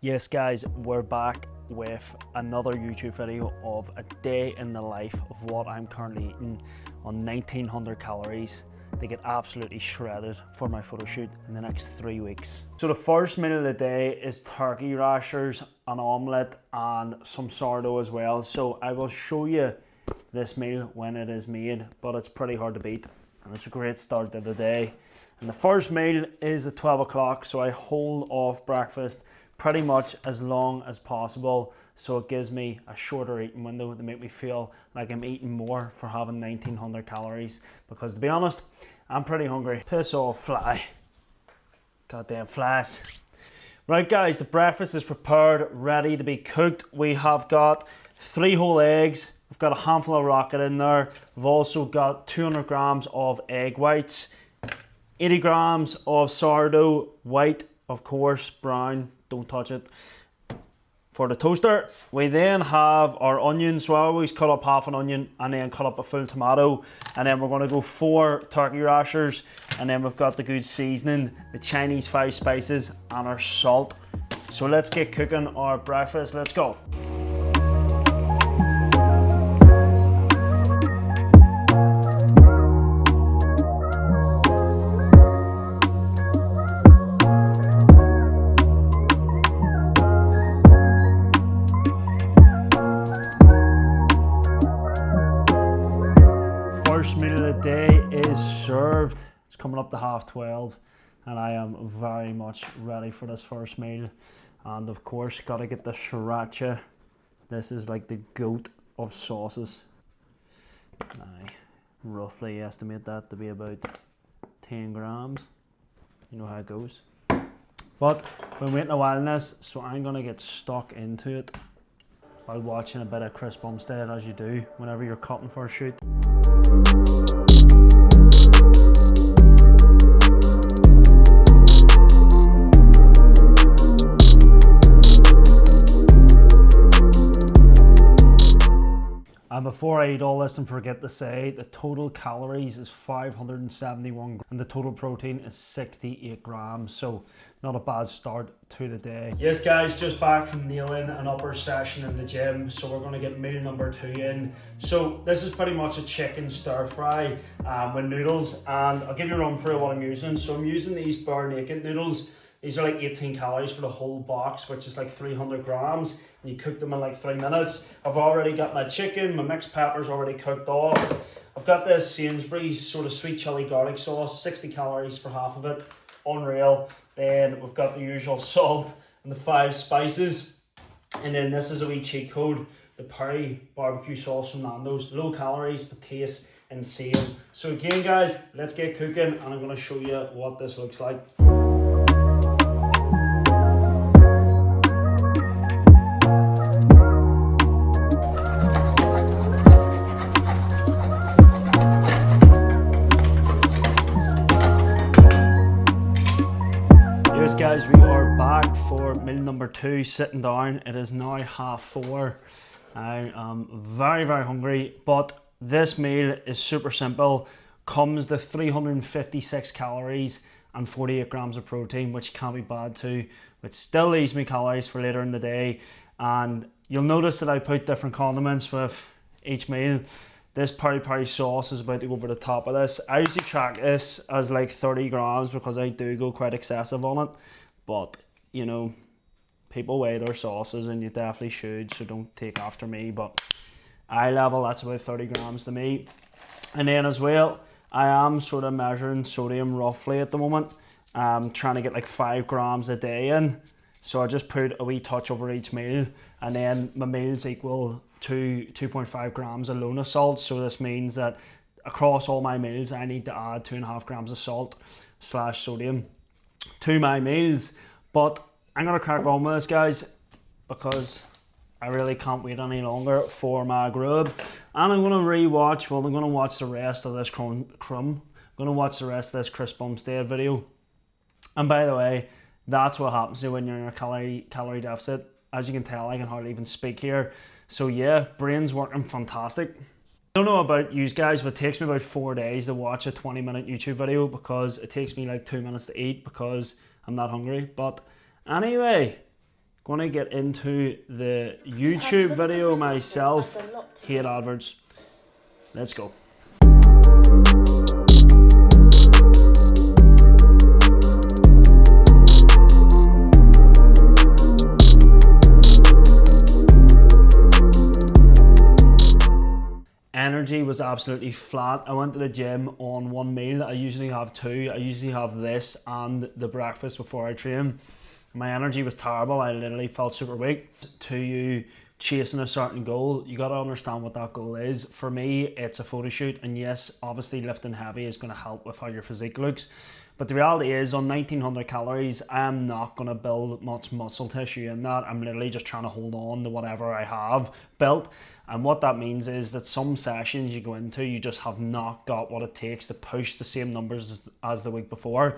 Yes guys, we're back with another YouTube video of a day in the life of what I'm currently eating on 1900 calories to get absolutely shredded for my photo shoot in the next 3 weeks. So the first meal of the day is turkey rashers, an omelette and some sourdough as well. So I will show you this meal when it is made, but it's pretty hard to beat and it's a great start to the day. And the first meal is at 12 o'clock, so I hold off breakfast pretty much as long as possible, so it gives me a shorter eating window to make me feel like I'm eating more for having 1900 calories, because to be honest, I'm pretty hungry. Piss off, fly. Goddamn flies. Right guys, the breakfast is prepared, ready to be cooked. We have got 3 whole eggs, we've got a handful of rocket in there, we've also got 200 grams of egg whites, 80 grams of sourdough, white, of course, brown, don't touch it, for the toaster. We then have our onions, so I always cut up half an onion and then cut up a full tomato, and then we're going to go 4 turkey rashers, and then we've got the good seasoning, the Chinese 5 spices and our salt. So let's get cooking our breakfast, let's go. First meal of the day is served. It's coming up to 12:30 and I am very much ready for this first meal. And of course, gotta get the sriracha. This is like the goat of sauces. I roughly estimate that to be about 10 grams. You know how it goes. But been waiting a while in this, so I'm gonna get stuck into it while watching a bit of Chris Bumstead, as you do whenever you're cutting for a shoot. And before I eat all this and forget to say, the total calories is 571 and the total protein is 68 grams. So not a bad start to the day. Yes guys, just back from nailing an upper session in the gym. So we're going to get meal number 2 in. So this is pretty much a chicken stir fry with noodles, and I'll give you a run through what I'm using. So I'm using these bare naked noodles. These are like 18 calories for the whole box, which is like 300 grams. And you cook them in like 3 minutes. I've already got my chicken, my mixed peppers already cooked off. I've got this Sainsbury's sort of sweet chili garlic sauce, 60 calories for half of it. Unreal. Then we've got the usual salt and the 5 spices. And then this is a wee cheat code, the Perry barbecue sauce from Nando's. Low calories, but taste insane. So again guys, let's get cooking and I'm going to show you what this looks like. Yes guys, we are back for meal number 2, sitting down. It is now 4:30. I am very hungry, but this meal is super simple. Comes to 356 calories and 48 grams of protein, which can't be bad too, which still leaves me calories for later in the day. And you'll notice that I put different condiments with each meal. This peri sauce is about to go over the top of this. I usually track this as like 30 grams because I do go quite excessive on it. But, you know, people weigh their sauces and you definitely should, so don't take after me. But eye level, that's about 30 grams to me. And then as well, I am sort of measuring sodium roughly at the moment. I'm trying to get like 5 grams a day in. So I just put a wee touch over each meal, and then my meals equal to 2.5 grams alone of salt. So this means that across all my meals I need to add 2.5 grams of salt / sodium to my meals. But I'm gonna crack on with this guys, because I really can't wait any longer for my grub. And I'm gonna I'm gonna watch the rest of this I'm gonna watch the rest of this Chris Bumstead video. And by the way, that's what happens when you're in a calorie deficit. As you can tell, I can hardly even speak here. So yeah, brain's working fantastic. I don't know about you guys, but it takes me about 4 days to watch a 20-minute YouTube video, because it takes me like 2 minutes to eat because I'm not hungry. But anyway, Gonna get into the YouTube video myself. Hate adverts. Let's go. Energy was absolutely flat. I went to the gym on one meal. I usually have two. I usually have this and the breakfast before I train. My energy was terrible. I literally felt super weak. To you chasing a certain goal, you got to understand what that goal is. For me, it's a photo shoot, and yes, obviously lifting heavy is going to help with how your physique looks. But the reality is, on 1900 calories, I'm not going to build much muscle tissue in that. I'm literally just trying to hold on to whatever I have built. And what that means is that some sessions you go into, you just have not got what it takes to push the same numbers as the week before.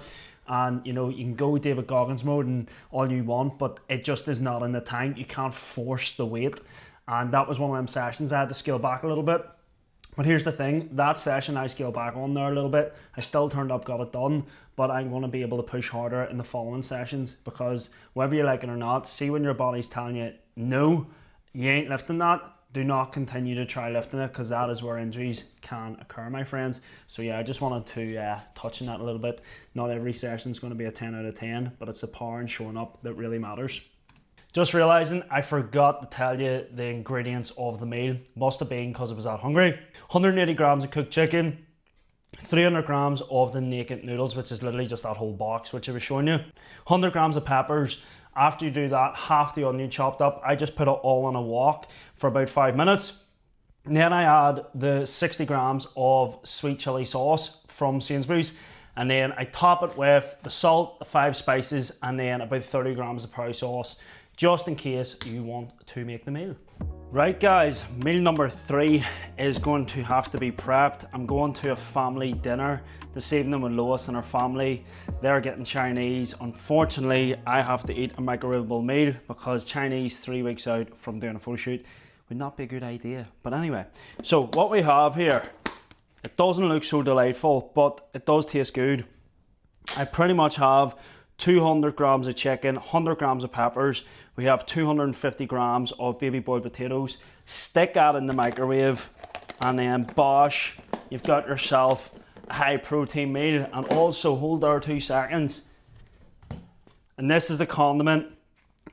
And you know, you can go David Goggins mode and all you want, but it just is not in the tank. You can't force the weight. And that was one of them sessions I had to scale back a little bit. But here's the thing, that session I scaled back on there a little bit. I still turned up, got it done, but I'm going to be able to push harder in the following sessions, because whether you like it or not, see when your body's telling you, no, you ain't lifting that, do not continue to try lifting it, because that is where injuries can occur, my friends. So yeah, I just wanted to touch on that a little bit. Not every session is going to be a 10 out of 10, but it's the power and showing up that really matters. Just realising I forgot to tell you the ingredients of the meal. Must have been because I was that hungry. 180 grams of cooked chicken, 300 grams of the naked noodles, which is literally just that whole box which I was showing you. 100 grams of peppers. After you do that, half the onion chopped up. I just put it all on a wok for about 5 minutes. And then I add the 60 grams of sweet chili sauce from Sainsbury's. And then I top it with the salt, the 5 spices, and then about 30 grams of curry sauce, just in case you want to make the meal. Right guys, meal number 3 is going to have to be prepped. I'm going to a family dinner this evening with Lois and her family. They're getting Chinese. Unfortunately, I have to eat a microwavable meal because Chinese 3 weeks out from doing a photo shoot would not be a good idea. But anyway, so what we have here, it doesn't look so delightful, but it does taste good. I pretty much have 200 grams of chicken, 100 grams of peppers. We have 250 grams of baby boiled potatoes. Stick that in the microwave and then bosh, you've got yourself a high protein meal. And also hold there 2 seconds. And this is the condiment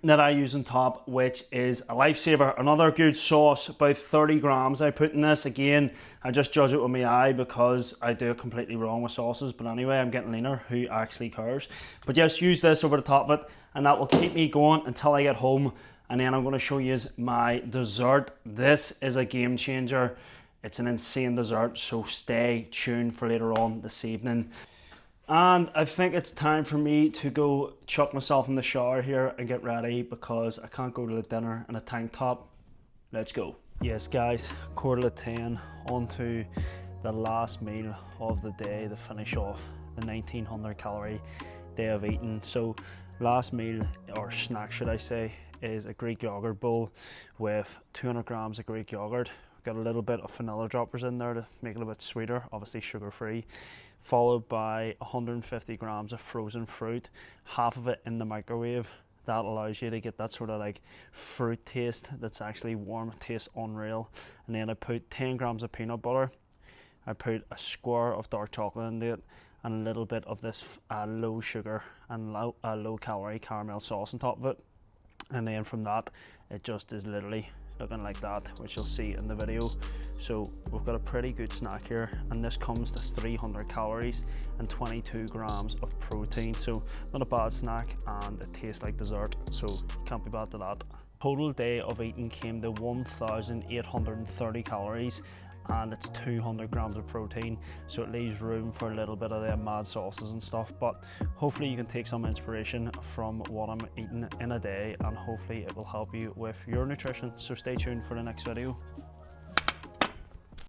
that I use on top, which is a lifesaver. Another good sauce, about 30 grams I put in this. Again, I just judge it with my eye because I do it completely wrong with sauces. But anyway, I'm getting leaner, who actually cares? But just use this over the top of it, and that will keep me going until I get home. And then I'm going to show you my dessert. This is a game changer. It's an insane dessert, so stay tuned for later on this evening. And I think it's time for me to go chuck myself in the shower here and get ready, because I can't go to the dinner in a tank top. Let's go. Yes guys, 9:45, on to the last meal of the day to finish off the 1900 calorie day of eating. So last meal, or snack should I say, is a Greek yogurt bowl with 200 grams of Greek yogurt. Got a little bit of vanilla droppers in there to make it a bit sweeter, obviously sugar free, followed by 150 grams of frozen fruit, half of it in the microwave. That allows you to get that sort of like fruit taste that's actually warm, it tastes unreal. And then I put 10 grams of peanut butter, I put a square of dark chocolate into it, and a little bit of this low sugar and low calorie caramel sauce on top of it. And then from that, it just is literally looking like that, which you'll see in the video. So we've got a pretty good snack here, and this comes to 300 calories and 22 grams of protein. So not a bad snack, and it tastes like dessert, so can't be bad to that. Total day of eating came to 1,830 calories, and it's 200 grams of protein, so it leaves room for a little bit of them mad sauces and stuff. But hopefully you can take some inspiration from what I'm eating in a day, and hopefully it will help you with your nutrition. So stay tuned for the next video.